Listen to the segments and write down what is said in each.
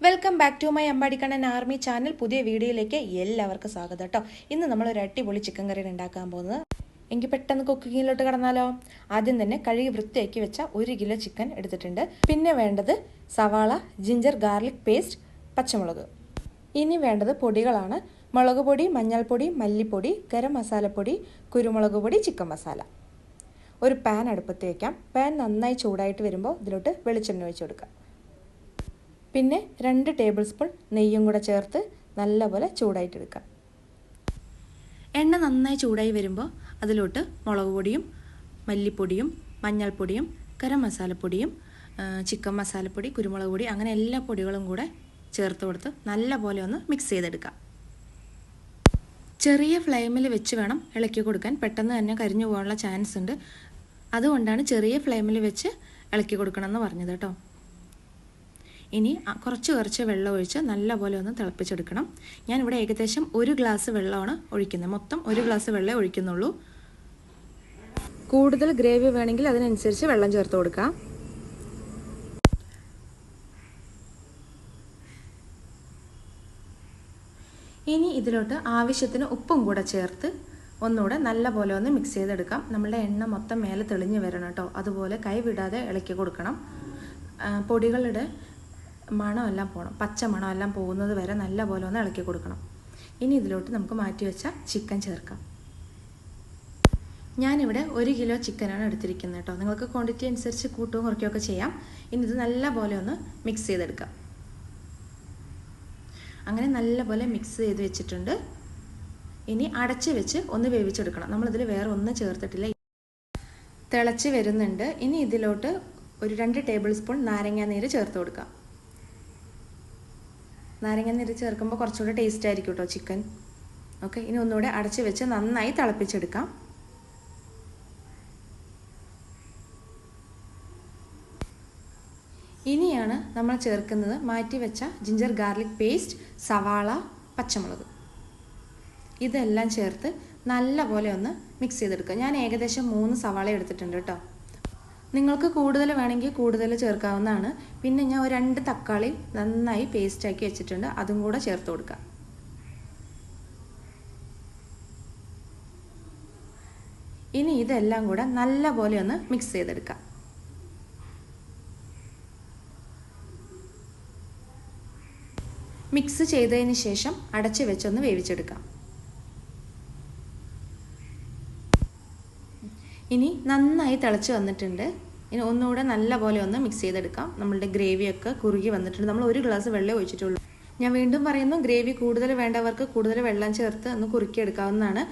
Welcome back to my Ambadikannan army channel. പുതിയ വീഡിയോയിലേക്ക് എല്ലാവർക്കും സ്വാഗതം കേട്ടോ. ഇന്ന് നമ്മളൊരു അടിപൊളി ചിക്കൻ കറി ഉണ്ടാക്കാൻ പോകുന്നത്. എങ്കിൽ പെട്ടെന്ന് കുക്കിങ്ങിലോട്ട് കടന്നാലോ. ആദ്യം തന്നെ കഴുകി വൃത്തിയാക്കി വെച്ച 1 കിലോ ചിക്കൻ എടുത്തിട്ടുണ്ട്. പിന്നെ വേണ്ടത് സവാള, ജിഞ്ചർ ഗാർലിക് പേസ്റ്റ്, പച്ചമുളക്. ഇനി വേണ്ടത് പൊടികളാണ്: മുളക് പൊടി, മഞ്ഞൾപ്പൊടി, മല്ലിപ്പൊടി, ഗരം മസാലപ്പൊടി, കുരുമുളക് പൊടി, ചിക്കൻ മസാല. ഒരു പാൻ അടുപ്പത്ത് വയ്ക്കാം. പാൻ നന്നായി ചൂടായിട്ട് വരുമ്പോൾ ഇതിലോട്ട് വെളിച്ചെണ്ണ ഒഴിച്ച് കൊടുക്കാം. പിന്നെ 2 ടേബിൾ സ്പൂൺ നെയ്യും കൂടെ ചേർത്ത് നല്ലപോലെ ചൂടായിട്ടെടുക്കാം. എണ്ണ നന്നായി ചൂടായി വരുമ്പോൾ അതിലോട്ട് മുളക് പൊടിയും മല്ലിപ്പൊടിയും മഞ്ഞൾപ്പൊടിയും ഗരം മസാലപ്പൊടിയും ചിക്കൻ മസാലപ്പൊടി, കുരുമുളക് പൊടി, അങ്ങനെ എല്ലാ പൊടികളും കൂടെ ചേർത്ത് കൊടുത്ത് നല്ലപോലെ ഒന്ന് മിക്സ് ചെയ്തെടുക്കാം. ചെറിയ ഫ്ലെയിമിൽ വെച്ച് വേണം ഇളക്കി കൊടുക്കാൻ, പെട്ടെന്ന് തന്നെ കരിഞ്ഞു പോകാനുള്ള ചാൻസ് ഉണ്ട്. അതുകൊണ്ടാണ് ചെറിയ ഫ്ലെയിമിൽ വെച്ച് ഇളക്കി കൊടുക്കണമെന്ന് പറഞ്ഞത് കേട്ടോ. ഇനി കുറച്ച് വെള്ളം ഒഴിച്ച് നല്ലപോലെ ഒന്ന് തിളപ്പിച്ചെടുക്കണം. ഞാനിവിടെ ഏകദേശം 1 ഗ്ലാസ് വെള്ളമാണ് ഒഴിക്കുന്നത്. മൊത്തം 1 ഗ്ലാസ് വെള്ളമേ ഒഴിക്കുന്നുള്ളൂ. കൂടുതൽ ഗ്രേവി വേണമെങ്കിൽ അതിനനുസരിച്ച് വെള്ളം ചേർത്ത് കൊടുക്കാം. ഇനി ഇതിലോട്ട് ആവശ്യത്തിന് ഉപ്പും കൂടെ ചേർത്ത് ഒന്നുകൂടെ നല്ലപോലെ ഒന്ന് മിക്സ് ചെയ്തെടുക്കാം. നമ്മളുടെ എണ്ണ മൊത്തം മേലെ തെളിഞ്ഞ് വരണം കേട്ടോ. അതുപോലെ കൈ വിടാതെ ഇളക്കി കൊടുക്കണം. പൊടികളുടെ മണമെല്ലാം പോകണം, പച്ച മണമെല്ലാം പോകുന്നത് വരെ നല്ലപോലെ ഒന്ന് ഇളക്കി കൊടുക്കണം. ഇനി ഇതിലോട്ട് നമുക്ക് മാറ്റി വെച്ച ചിക്കൻ ചേർക്കാം. ഞാനിവിടെ 1 കിലോ ചിക്കനാണ് എടുത്തിരിക്കുന്നത് കേട്ടോ. നിങ്ങൾക്ക് ക്വാണ്ടിറ്റി അനുസരിച്ച് കൂട്ടുകയും കുറയ്ക്കുകയൊക്കെ ചെയ്യാം. ഇനി ഇത് നല്ലപോലെ ഒന്ന് മിക്സ് ചെയ്തെടുക്കാം. അങ്ങനെ നല്ലപോലെ മിക്സ് ചെയ്ത് വെച്ചിട്ടുണ്ട്. ഇനി അടച്ച് വെച്ച് ഒന്ന് വേവിച്ചെടുക്കണം. നമ്മളിതിൽ വേറെ ഒന്നും ചേർത്തിട്ടില്ല. തിളച്ച് വരുന്നുണ്ട്. ഇനി ഇതിലോട്ട് ഒരു 2 ടേബിൾ സ്പൂൺ നാരങ്ങ നീര് ചേർത്ത് കൊടുക്കാം. നാരങ്ങ നീര് ചേർക്കുമ്പോൾ കുറച്ചുകൂടെ ടേസ്റ്റ് ആയിരിക്കും കേട്ടോ ചിക്കൻ. ഓക്കെ, ഇനി ഒന്നുകൂടെ അടച്ച് വെച്ച് നന്നായി തിളപ്പിച്ചെടുക്കാം. ഇനിയാണ് നമ്മൾ ചേർക്കുന്നത് മാറ്റി വെച്ച ജിഞ്ചർ ഗാർലിക് പേസ്റ്റ്, സവാള, പച്ചമുളക്. ഇതെല്ലാം ചേർത്ത് നല്ലപോലെ ഒന്ന് മിക്സ് ചെയ്തെടുക്കുക. ഞാൻ ഏകദേശം 3 സവാള എടുത്തിട്ടുണ്ട് കേട്ടോ. നിങ്ങൾക്ക് കൂടുതൽ വേണമെങ്കിൽ കൂടുതൽ ചേർക്കാവുന്നതാണ്. പിന്നെ ഞാൻ ഒരു 2 തക്കാളി നന്നായി പേസ്റ്റാക്കി വെച്ചിട്ടുണ്ട്, അതും കൂടെ ചേർത്ത് കൊടുക്കാം. ഇനി ഇതെല്ലാം കൂടെ നല്ലപോലെ ഒന്ന് മിക്സ് ചെയ്തെടുക്കാം. മിക്സ് ചെയ്തതിന് ശേഷം അടച്ച് വെച്ചൊന്ന് വേവിച്ചെടുക്കാം. ഇനി നന്നായി തിളച്ച് വന്നിട്ടുണ്ട്. ഇനി ഒന്നുകൂടെ നല്ലപോലെ ഒന്ന് മിക്സ് ചെയ്തെടുക്കാം. നമ്മളുടെ ഗ്രേവിയൊക്കെ കുറുകി വന്നിട്ടുണ്ട്. നമ്മൾ 1 ഗ്ലാസ് വെള്ളം ഒഴിച്ചിട്ടുള്ളൂ. ഞാൻ വീണ്ടും പറയുന്നു, ഗ്രേവി കൂടുതൽ വേണ്ടവർക്ക് കൂടുതൽ വെള്ളം ചേർത്ത് ഒന്ന് കുറുക്കിയെടുക്കാവുന്നതാണ്.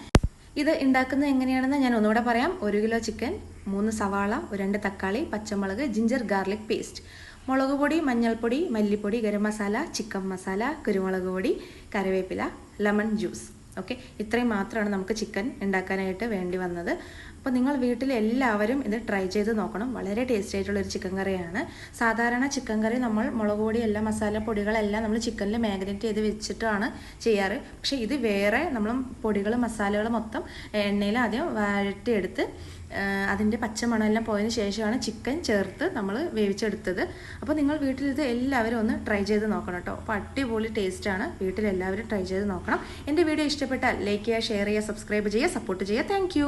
ഇത് ഉണ്ടാക്കുന്നത് എങ്ങനെയാണെന്ന് ഞാൻ ഒന്നുകൂടെ പറയാം. 1 കിലോ ചിക്കൻ, 3 സവാള, 2 തക്കാളി, പച്ചമുളക്, ജിഞ്ചർ ഗാർലിക് പേസ്റ്റ്, മുളക് പൊടി, മഞ്ഞൾപ്പൊടി, മല്ലിപ്പൊടി, ഗരം മസാല, ചിക്കൻ മസാല, കുരുമുളക് പൊടി, കറിവേപ്പില, ലെമൺ ജ്യൂസ്. ഓക്കെ, ഇത്രയും മാത്രമാണ് നമുക്ക് ചിക്കൻ ഉണ്ടാക്കാനായിട്ട് വേണ്ടി വന്നത്. അപ്പോൾ നിങ്ങൾ വീട്ടിൽ എല്ലാവരും ഇത് ട്രൈ ചെയ്ത് നോക്കണം. വളരെ ടേസ്റ്റി ആയിട്ടുള്ളൊരു ചിക്കൻ കറിയാണ്. സാധാരണ ചിക്കൻ കറി നമ്മൾ മുളക് പൊടി, എല്ലാ മസാല പൊടികളെല്ലാം നമ്മൾ ചിക്കനിൽ മാഗ്നേറ്റ് ചെയ്ത് വെച്ചിട്ടാണ് ചെയ്യാറ്. പക്ഷേ ഇത് വേറെ, നമ്മൾ പൊടികൾ മസാലകൾ മൊത്തം എണ്ണയിൽ ആദ്യം വഴറ്റിയെടുത്ത് അതിൻ്റെ പച്ചമണമെല്ലാം പോയതിന് ശേഷമാണ് ചിക്കൻ ചേർത്ത് നമ്മൾ വേവിച്ചെടുത്തത്. അപ്പോൾ നിങ്ങൾ വീട്ടിൽ ഇത് എല്ലാവരും ഒന്ന് ട്രൈ ചെയ്ത് നോക്കണം കേട്ടോ. അപ്പോൾ അടിപൊളി ടേസ്റ്റാണ്. വീട്ടിലെല്ലാവരും ട്രൈ ചെയ്ത് നോക്കണം. എൻ്റെ വീഡിയോ ഇഷ്ടപ്പെട്ടാൽ ലൈക്ക് ചെയ്യുക, ഷെയർ ചെയ്യുക, സബ്സ്ക്രൈബ് ചെയ്യുക, സപ്പോർട്ട് ചെയ്യുക. താങ്ക്